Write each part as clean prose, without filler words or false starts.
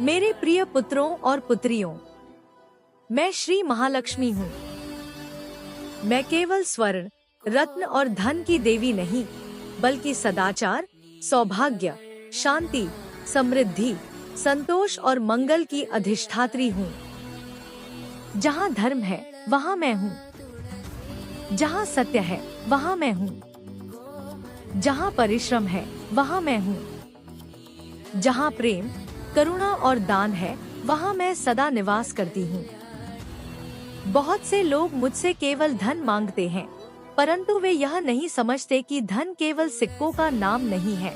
मेरे प्रिय पुत्रों और पुत्रियों, मैं श्री महालक्ष्मी हूँ। मैं केवल स्वर्ण, रत्न और धन की देवी नहीं, बल्कि सदाचार, सौभाग्य, शांति, समृद्धि, संतोष और मंगल की अधिष्ठात्री हूँ। जहाँ धर्म है वहाँ मैं हूँ, जहाँ सत्य है वहाँ मैं हूँ, जहाँ परिश्रम है वहाँ मैं हूँ, जहाँ प्रेम, करुणा और दान है वहाँ मैं सदा निवास करती हूँ। बहुत से लोग मुझसे केवल धन मांगते हैं, परंतु वे यह नहीं समझते कि धन केवल सिक्कों का नाम नहीं है।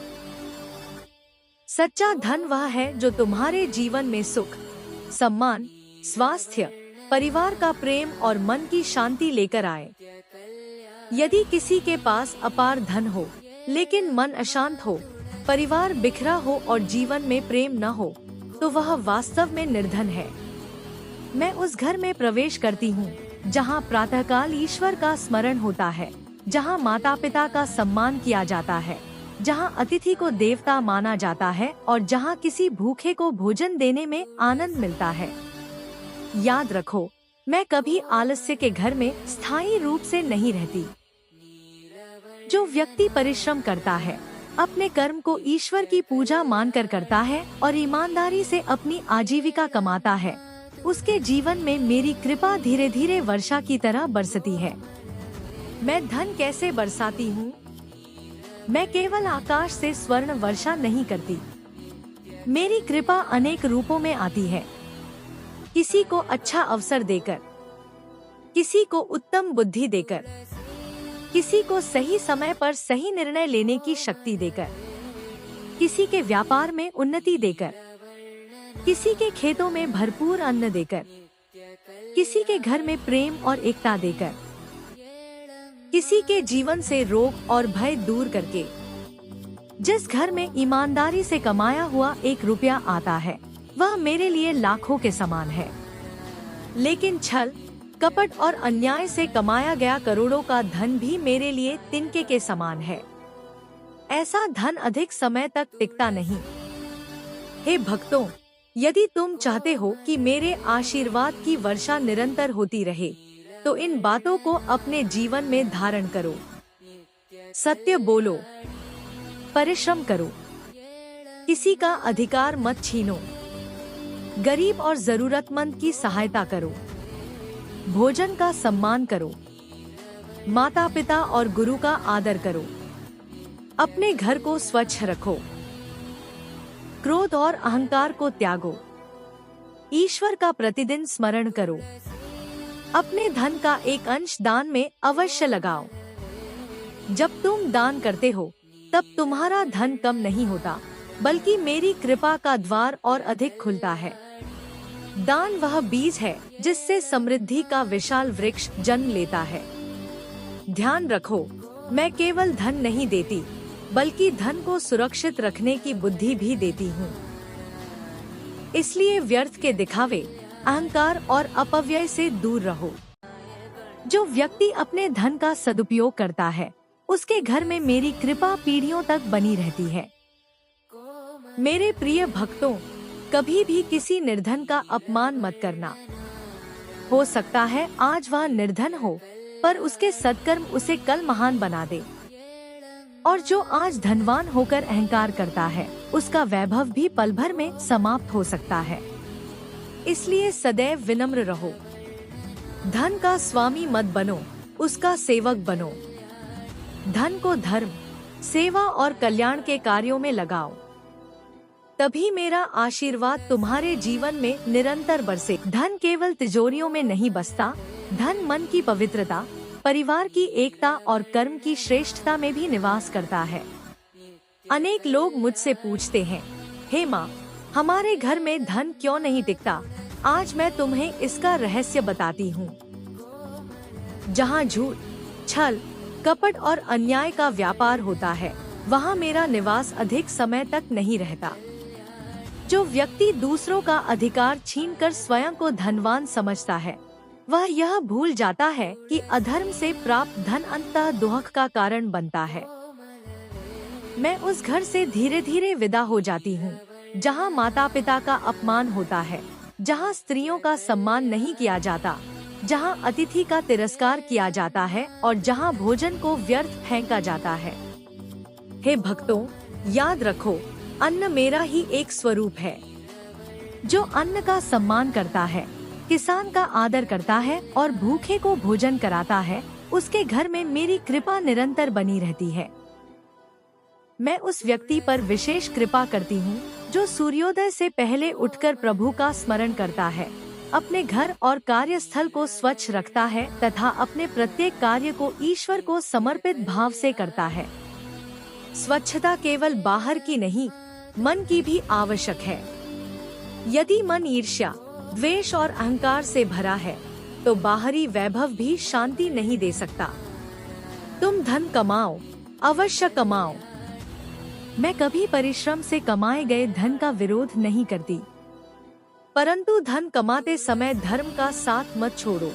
सच्चा धन वह है जो तुम्हारे जीवन में सुख, सम्मान, स्वास्थ्य, परिवार का प्रेम और मन की शांति लेकर आए। यदि किसी के पास अपार धन हो लेकिन मन अशांत हो, परिवार बिखरा हो और जीवन में प्रेम न हो, तो वह वास्तव में निर्धन है। मैं उस घर में प्रवेश करती हूँ जहाँ प्रातःकाल ईश्वर का स्मरण होता है, जहाँ माता पिता का सम्मान किया जाता है, जहाँ अतिथि को देवता माना जाता है और जहाँ किसी भूखे को भोजन देने में आनंद मिलता है। याद रखो, मैं कभी आलस्य के घर में स्थायी रूप से नहीं रहती। जो व्यक्ति परिश्रम करता है, अपने कर्म को ईश्वर की पूजा मानकर करता है और ईमानदारी से अपनी आजीविका कमाता है, उसके जीवन में मेरी कृपा धीरे धीरे वर्षा की तरह बरसती है। मैं धन कैसे बरसाती हूँ? मैं केवल आकाश से स्वर्ण वर्षा नहीं करती। मेरी कृपा अनेक रूपों में आती है। किसी को अच्छा अवसर देकर, किसी को उत्तम बुद्धि देकर, किसी को सही समय पर सही निर्णय लेने की शक्ति देकर, किसी के व्यापार में उन्नति देकर, किसी के खेतों में भरपूर अन्न देकर, किसी के घर में प्रेम और एकता देकर, किसी के जीवन से रोग और भय दूर करके। जिस घर में ईमानदारी से कमाया हुआ 1 रुपया आता है, वह मेरे लिए लाखों के समान है। लेकिन छल, कपट और अन्याय से कमाया गया करोड़ों का धन भी मेरे लिए तिनके के समान है। ऐसा धन अधिक समय तक टिकता नहीं। हे भक्तों, यदि तुम चाहते हो कि मेरे आशीर्वाद की वर्षा निरंतर होती रहे, तो इन बातों को अपने जीवन में धारण करो। सत्य बोलो, परिश्रम करो, किसी का अधिकार मत छीनो, गरीब और जरूरतमंद की सहायता करो, भोजन का सम्मान करो, माता पिता और गुरु का आदर करो, अपने घर को स्वच्छ रखो, क्रोध और अहंकार को त्यागो, ईश्वर का प्रतिदिन स्मरण करो, अपने धन का एक अंश दान में अवश्य लगाओ। जब तुम दान करते हो, तब तुम्हारा धन कम नहीं होता, बल्कि मेरी कृपा का द्वार और अधिक खुलता है। दान वह बीज है जिससे समृद्धि का विशाल वृक्ष जन्म लेता है। ध्यान रखो, मैं केवल धन नहीं देती, बल्कि धन को सुरक्षित रखने की बुद्धि भी देती हूँ। इसलिए व्यर्थ के दिखावे, अहंकार और अपव्यय से दूर रहो। जो व्यक्ति अपने धन का सदुपयोग करता है, उसके घर में मेरी कृपा पीढ़ियों तक बनी रहती है। मेरे प्रिय भक्तों, कभी भी किसी निर्धन का अपमान मत करना। हो सकता है आज वह निर्धन हो, पर उसके सत्कर्म उसे कल महान बना दे। और जो आज धनवान होकर अहंकार करता है, उसका वैभव भी पल भर में समाप्त हो सकता है। इसलिए सदैव विनम्र रहो। धन का स्वामी मत बनो, उसका सेवक बनो। धन को धर्म, सेवा और कल्याण के कार्यों में लगाओ। तभी मेरा आशीर्वाद तुम्हारे जीवन में निरंतर बरसे। धन केवल तिजोरियों में नहीं बसता, धन मन की पवित्रता, परिवार की एकता और कर्म की श्रेष्ठता में भी निवास करता है। अनेक लोग मुझसे पूछते हैं, हे माँ, हमारे घर में धन क्यों नहीं टिकता? आज मैं तुम्हें इसका रहस्य बताती हूँ। जहाँ झूठ, छल, कपट और अन्याय का व्यापार होता है, वहाँ मेरा निवास अधिक समय तक नहीं रहता। जो व्यक्ति दूसरों का अधिकार छीनकर स्वयं को धनवान समझता है, वह यह भूल जाता है कि अधर्म से प्राप्त धन अंततः दुख का कारण बनता है। मैं उस घर से धीरे धीरे विदा हो जाती हूँ, जहाँ माता पिता का अपमान होता है, जहाँ स्त्रियों का सम्मान नहीं किया जाता, जहाँ अतिथि का तिरस्कार किया जाता है और जहाँ भोजन को व्यर्थ फेंका जाता है। हे भक्तों, याद रखो, अन्न मेरा ही एक स्वरूप है। जो अन्न का सम्मान करता है, किसान का आदर करता है और भूखे को भोजन कराता है, उसके घर में मेरी कृपा निरंतर बनी रहती है। मैं उस व्यक्ति पर विशेष कृपा करती हूँ जो सूर्योदय से पहले उठकर प्रभु का स्मरण करता है, अपने घर और कार्यस्थल को स्वच्छ रखता है तथा अपने प्रत्येक कार्य को ईश्वर को समर्पित भाव से करता है। स्वच्छता केवल बाहर की नहीं, मन की भी आवश्यक है। यदि मन ईर्ष्या, द्वेष और अहंकार से भरा है, तो बाहरी वैभव भी शांति नहीं दे सकता। तुम धन कमाओ, अवश्य कमाओ। मैं कभी परिश्रम से कमाए गए धन का विरोध नहीं करती, परंतु धन कमाते समय धर्म का साथ मत छोड़ो।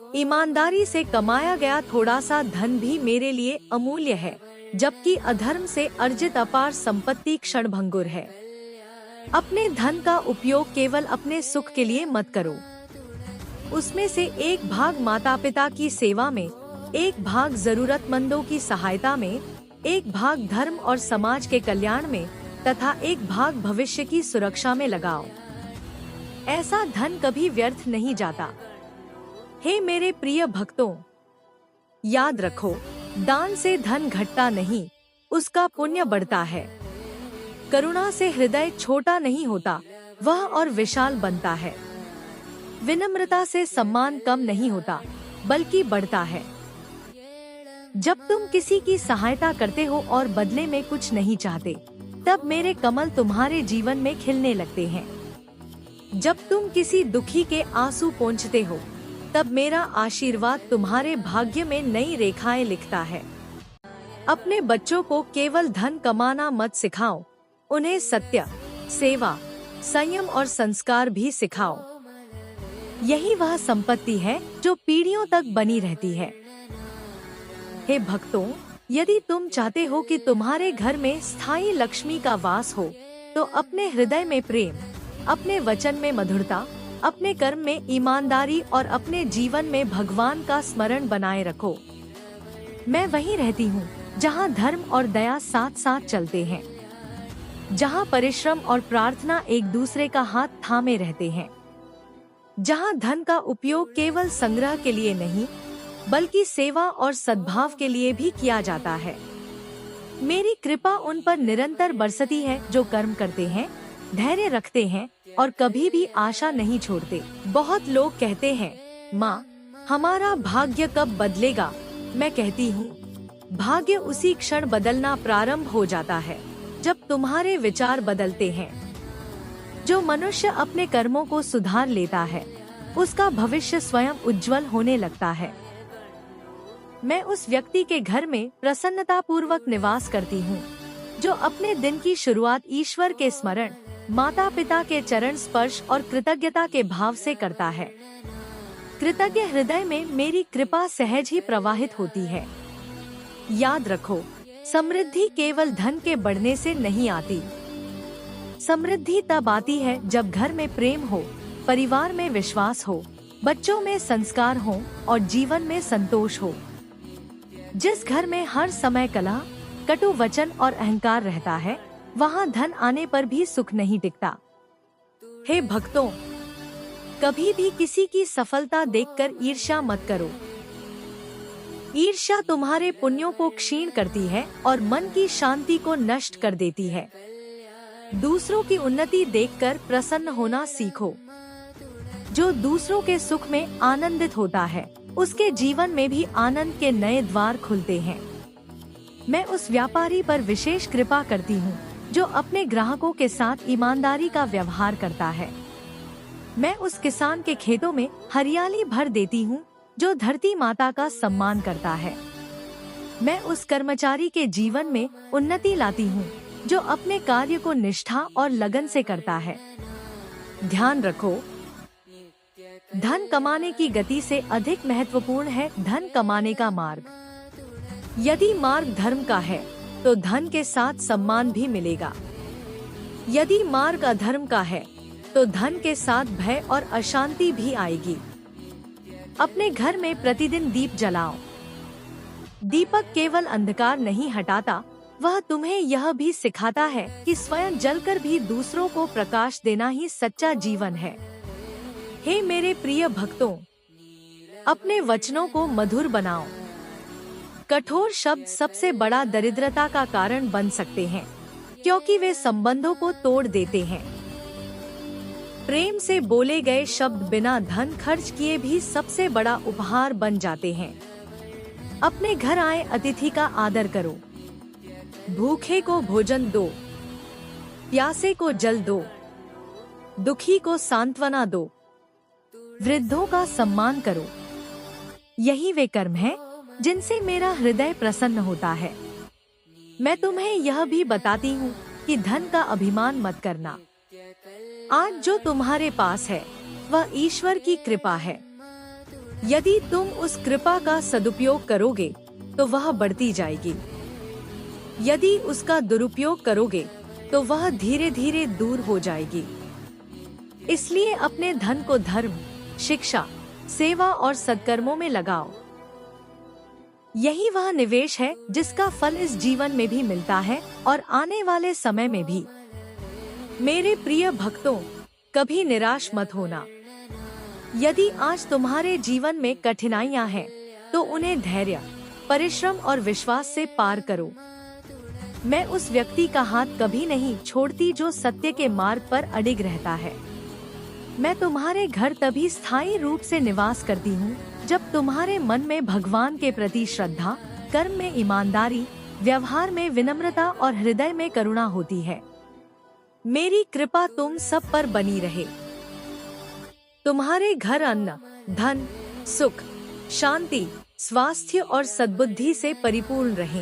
ईमानदारी से कमाया गया थोड़ा सा धन भी मेरे लिए अमूल्य है, जबकि अधर्म से अर्जित अपार संपत्ति क्षणभंगुर है। अपने धन का उपयोग केवल अपने सुख के लिए मत करो। उसमें से एक भाग माता पिता की सेवा में, एक भाग जरूरतमंदों की सहायता में, एक भाग धर्म और समाज के कल्याण में तथा एक भाग भविष्य की सुरक्षा में लगाओ। ऐसा धन कभी व्यर्थ नहीं जाता। हे मेरे प्रिय भक्तों, याद रखो, दान से धन घटता नहीं, उसका पुण्य बढ़ता है। करुणा से हृदय छोटा नहीं होता, वह और विशाल बनता है। विनम्रता से सम्मान कम नहीं होता, बल्कि बढ़ता है। जब तुम किसी की सहायता करते हो और बदले में कुछ नहीं चाहते, तब मेरे कमल तुम्हारे जीवन में खिलने लगते हैं। जब तुम किसी दुखी के आंसू पोंछते हो, तब मेरा आशीर्वाद तुम्हारे भाग्य में नई रेखाएं लिखता है। अपने बच्चों को केवल धन कमाना मत सिखाओ, उन्हें सत्य, सेवा, संयम और संस्कार भी सिखाओ। यही वह संपत्ति है जो पीढ़ियों तक बनी रहती है। हे भक्तों, यदि तुम चाहते हो कि तुम्हारे घर में स्थायी लक्ष्मी का वास हो, तो अपने हृदय में प्रेम, अपने वचन में मधुरता, अपने कर्म में ईमानदारी और अपने जीवन में भगवान का स्मरण बनाए रखो। मैं वहीं रहती हूँ जहाँ धर्म और दया साथ साथ चलते हैं, जहाँ परिश्रम और प्रार्थना एक दूसरे का हाथ थामे रहते हैं, जहाँ धन का उपयोग केवल संग्रह के लिए नहीं, बल्कि सेवा और सद्भाव के लिए भी किया जाता है। मेरी कृपा उन पर निरंतर बरसती है जो कर्म करते हैं, धैर्य रखते हैं और कभी भी आशा नहीं छोड़ते। बहुत लोग कहते हैं, माँ, हमारा भाग्य कब बदलेगा? मैं कहती हूँ, भाग्य उसी क्षण बदलना प्रारंभ हो जाता है जब तुम्हारे विचार बदलते हैं। जो मनुष्य अपने कर्मों को सुधार लेता है, उसका भविष्य स्वयं उज्जवल होने लगता है। मैं उस व्यक्ति के घर में प्रसन्नता पूर्वक निवास करती हूँ जो अपने दिन की शुरुआत ईश्वर के स्मरण, माता पिता के चरण स्पर्श और कृतज्ञता के भाव से करता है। कृतज्ञ हृदय में मेरी कृपा सहज ही प्रवाहित होती है। याद रखो, समृद्धि केवल धन के बढ़ने से नहीं आती। समृद्धि तब आती है जब घर में प्रेम हो, परिवार में विश्वास हो, बच्चों में संस्कार हो और जीवन में संतोष हो। जिस घर में हर समय कलह, कटु वचन और अहंकार रहता है, वहाँ धन आने पर भी सुख नहीं टिकता। हे भक्तों, कभी भी किसी की सफलता देखकर ईर्ष्या मत करो। ईर्ष्या तुम्हारे पुण्यों को क्षीण करती है और मन की शांति को नष्ट कर देती है। दूसरों की उन्नति देखकर प्रसन्न होना सीखो। जो दूसरों के सुख में आनंदित होता है, उसके जीवन में भी आनंद के नए द्वार खुलते हैं। मैं उस व्यापारी पर विशेष कृपा करती हूँ जो अपने ग्राहकों के साथ ईमानदारी का व्यवहार करता है। मैं उस किसान के खेतों में हरियाली भर देती हूँ जो धरती माता का सम्मान करता है। मैं उस कर्मचारी के जीवन में उन्नति लाती हूँ जो अपने कार्य को निष्ठा और लगन से करता है। ध्यान रखो, धन कमाने की गति से अधिक महत्वपूर्ण है धन कमाने का मार्ग। यदि मार्ग धर्म का है, तो धन के साथ सम्मान भी मिलेगा। यदि मार्ग अधर्म का है तो धन के साथ भय और अशांति भी आएगी। अपने घर में प्रतिदिन दीप जलाओ। दीपक केवल अंधकार नहीं हटाता, वह तुम्हें यह भी सिखाता है कि स्वयं जलकर भी दूसरों को प्रकाश देना ही सच्चा जीवन है। हे मेरे प्रिय भक्तों, अपने वचनों को मधुर बनाओ। कठोर शब्द सबसे बड़ा दरिद्रता का कारण बन सकते हैं, क्योंकि वे संबंधों को तोड़ देते हैं। प्रेम से बोले गए शब्द बिना धन खर्च किए भी सबसे बड़ा उपहार बन जाते हैं। अपने घर आए अतिथि का आदर करो। भूखे को भोजन दो, प्यासे को जल दो, दुखी को सांत्वना दो, वृद्धों का सम्मान करो। यही वे कर्म हैं जिनसे मेरा हृदय प्रसन्न होता है। मैं तुम्हें यह भी बताती हूँ कि धन का अभिमान मत करना। आज जो तुम्हारे पास है वह ईश्वर की कृपा है। यदि तुम उस कृपा का सदुपयोग करोगे तो वह बढ़ती जाएगी। यदि उसका दुरुपयोग करोगे तो वह धीरे धीरे दूर हो जाएगी। इसलिए अपने धन को धर्म, शिक्षा, सेवा और सत्कर्मों में लगाओ। यही वह निवेश है जिसका फल इस जीवन में भी मिलता है और आने वाले समय में भी। मेरे प्रिय भक्तों, कभी निराश मत होना। यदि आज तुम्हारे जीवन में कठिनाइयां हैं, तो उन्हें धैर्य, परिश्रम और विश्वास से पार करो। मैं उस व्यक्ति का हाथ कभी नहीं छोड़ती जो सत्य के मार्ग पर अडिग रहता है। मैं तुम्हारे घर तभी स्थायी रूप से निवास करती हूँ जब तुम्हारे मन में भगवान के प्रति श्रद्धा, कर्म में ईमानदारी, व्यवहार में विनम्रता और हृदय में करुणा होती है। मेरी कृपा तुम सब पर बनी रहे। तुम्हारे घर अन्न, धन, सुख, शांति, स्वास्थ्य और सद्बुद्धि से परिपूर्ण रहे।